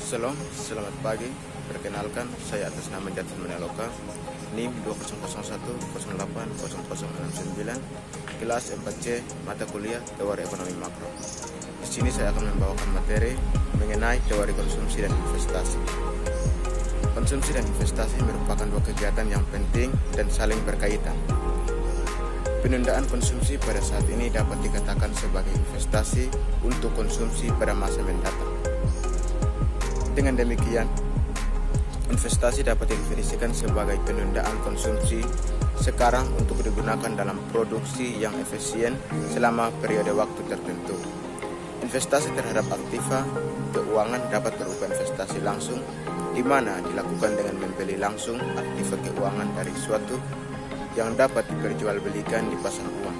Shalom, selamat pagi. Perkenalkan, saya atas nama Jatun Menaloka, NIM 2001080069, kelas 4C, mata kuliah teori ekonomi makro. Di sini saya akan membawakan materi mengenai teori konsumsi dan investasi. Konsumsi dan investasi merupakan dua kegiatan yang penting dan saling berkaitan. Penundaan konsumsi pada saat ini dapat dikatakan sebagai investasi untuk konsumsi pada masa mendatang. Dengan demikian, investasi dapat didefinisikan sebagai penundaan konsumsi sekarang untuk digunakan dalam produksi yang efisien selama periode waktu tertentu. Investasi terhadap aktiva keuangan dapat berupa investasi langsung, di mana dilakukan dengan membeli langsung aktiva keuangan dari suatu yang dapat diperjualbelikan di pasar uang,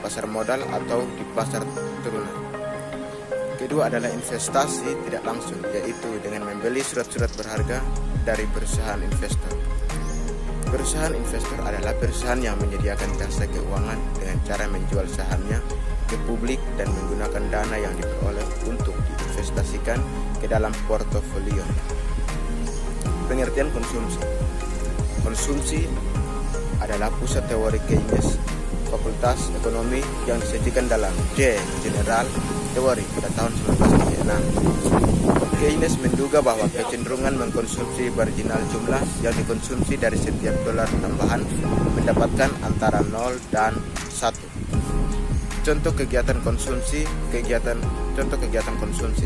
pasar modal, atau di pasar turunan. Kedua adalah investasi tidak langsung, yaitu dengan membeli surat-surat berharga dari perusahaan investor. Perusahaan investor adalah perusahaan yang menyediakan jasa keuangan dengan cara menjual sahamnya ke publik dan menggunakan dana yang diperoleh untuk diinvestasikan ke dalam portofolio. Pengertian konsumsi. Konsumsi adalah pusat teori Keynes, Fakultas Ekonomi, yang disajikan dalam J. General Teori pada tahun 1936. Keynes menduga bahwa kecenderungan mengkonsumsi marginal jumlah yang dikonsumsi dari setiap dolar tambahan mendapatkan antara 0 dan 1. Contoh kegiatan konsumsi. Kegiatan konsumsi.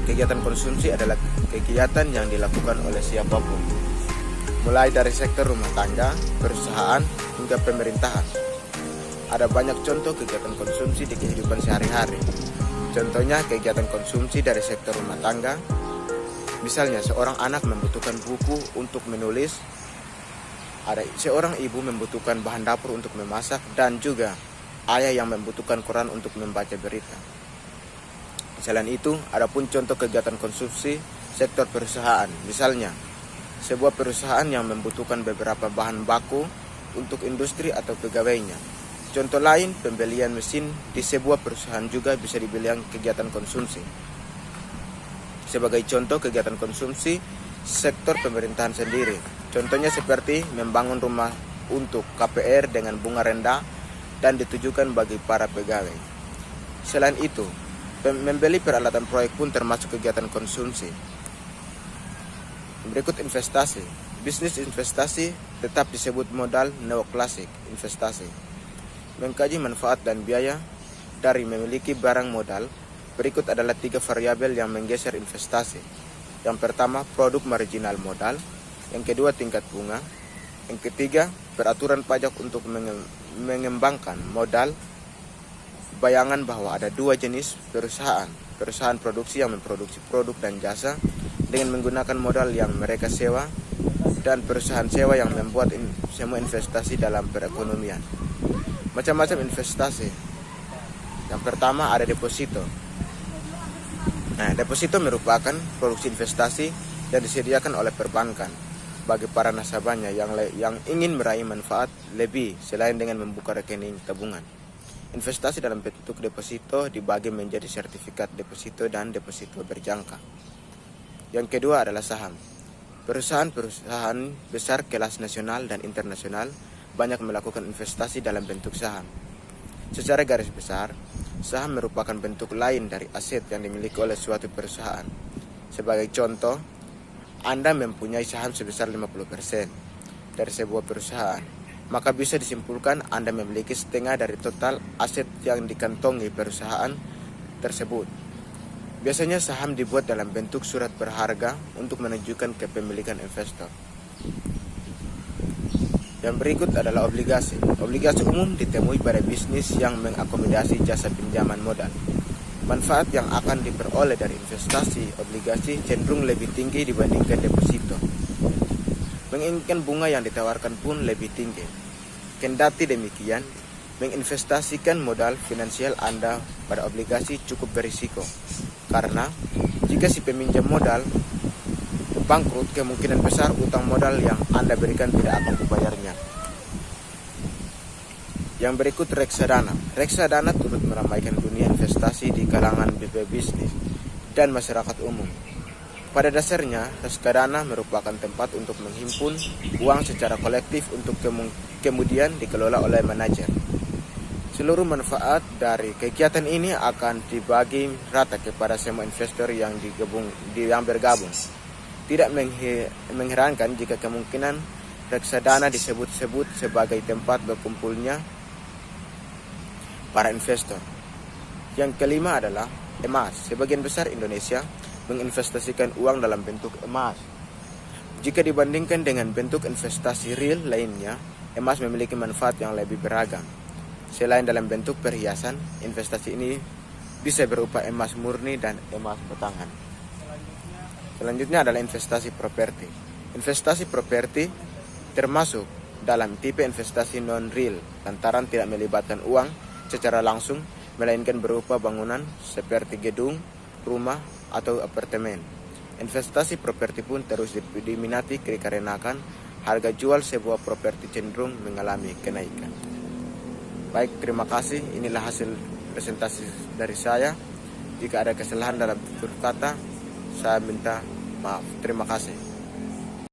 Kegiatan konsumsi adalah kegiatan yang dilakukan oleh siapapun, mulai dari sektor rumah tangga, perusahaan, hingga pemerintahan. Ada banyak contoh kegiatan konsumsi di kehidupan sehari-hari. Contohnya kegiatan konsumsi dari sektor rumah tangga. Misalnya seorang anak membutuhkan buku untuk menulis, ada seorang ibu membutuhkan bahan dapur untuk memasak, dan juga ayah yang membutuhkan koran untuk membaca berita. Selain itu, ada pun contoh kegiatan konsumsi sektor perusahaan. Misalnya, sebuah perusahaan yang membutuhkan beberapa bahan baku untuk industri atau pegawainya. Contoh lain, pembelian mesin di sebuah perusahaan juga bisa dibilang kegiatan konsumsi. Sebagai contoh kegiatan konsumsi sektor pemerintahan sendiri, contohnya seperti membangun rumah untuk KPR dengan bunga rendah dan ditujukan bagi para pegawai. Selain itu, membeli peralatan proyek pun termasuk kegiatan konsumsi. Berikut investasi. Bisnis investasi tetap disebut modal neoklasik investasi. Mengkaji manfaat dan biaya dari memiliki barang modal, berikut adalah 3 variabel yang menggeser investasi. Yang pertama, produk marginal modal. Yang kedua, tingkat bunga. Yang ketiga, peraturan pajak untuk mengembangkan modal. Bayangan bahwa ada 2 jenis perusahaan. Perusahaan produksi yang memproduksi produk dan jasa dengan menggunakan modal yang mereka sewa, dan perusahaan sewa yang membuat semua investasi dalam perekonomian. Macam-macam investasi. Yang pertama ada deposito. Deposito merupakan produksi investasi yang disediakan oleh perbankan bagi para nasabahnya yang ingin meraih manfaat lebih selain dengan membuka rekening tabungan. Investasi dalam bentuk deposito dibagi menjadi sertifikat deposito dan deposito berjangka. Yang kedua adalah saham. Perusahaan-perusahaan besar kelas nasional dan internasional banyak melakukan investasi dalam bentuk saham. Secara garis besar, saham merupakan bentuk lain dari aset yang dimiliki oleh suatu perusahaan. Sebagai contoh, Anda mempunyai saham sebesar 50% dari sebuah perusahaan, maka bisa disimpulkan Anda memiliki setengah dari total aset yang dikantongi perusahaan tersebut. Biasanya saham dibuat dalam bentuk surat berharga untuk menunjukkan kepemilikan investor. Yang berikut adalah obligasi. Obligasi umum ditemui pada bisnis yang mengakomodasi jasa pinjaman modal. Manfaat yang akan diperoleh dari investasi obligasi cenderung lebih tinggi dibandingkan deposito. Menginginkan bunga yang ditawarkan pun lebih tinggi. Kendati demikian, menginvestasikan modal finansial Anda pada obligasi cukup berisiko. Karena jika si peminjam modal bangkrut, kemungkinan besar utang modal yang Anda berikan tidak akan dibayarnya. Yang berikut reksadana. Reksadana turut meramaikan dunia investasi di kalangan bisnis. dan masyarakat umum. Pada dasarnya, reksadana merupakan tempat untuk menghimpun uang secara kolektif untuk kemudian dikelola oleh manajer. Seluruh manfaat dari kegiatan ini akan dibagi rata kepada semua investor yang bergabung. Tidak mengherankan jika kemungkinan reksadana disebut-sebut sebagai tempat berkumpulnya para investor. Yang kelima adalah emas. Sebagian besar Indonesia menginvestasikan uang dalam bentuk emas. Jika dibandingkan dengan bentuk investasi real lainnya, emas memiliki manfaat yang lebih beragam. Selain dalam bentuk perhiasan, investasi ini bisa berupa emas murni dan emas batangan. Selanjutnya adalah investasi properti. Investasi properti termasuk dalam tipe investasi non-real lantaran tidak melibatkan uang secara langsung, melainkan berupa bangunan seperti gedung, rumah, atau apartemen. Investasi properti pun terus diminati dikarenakan harga jual sebuah properti cenderung mengalami kenaikan. Baik, terima kasih. Inilah hasil presentasi dari saya. Jika ada kesalahan dalam tutur kata, saya minta maaf. Terima kasih.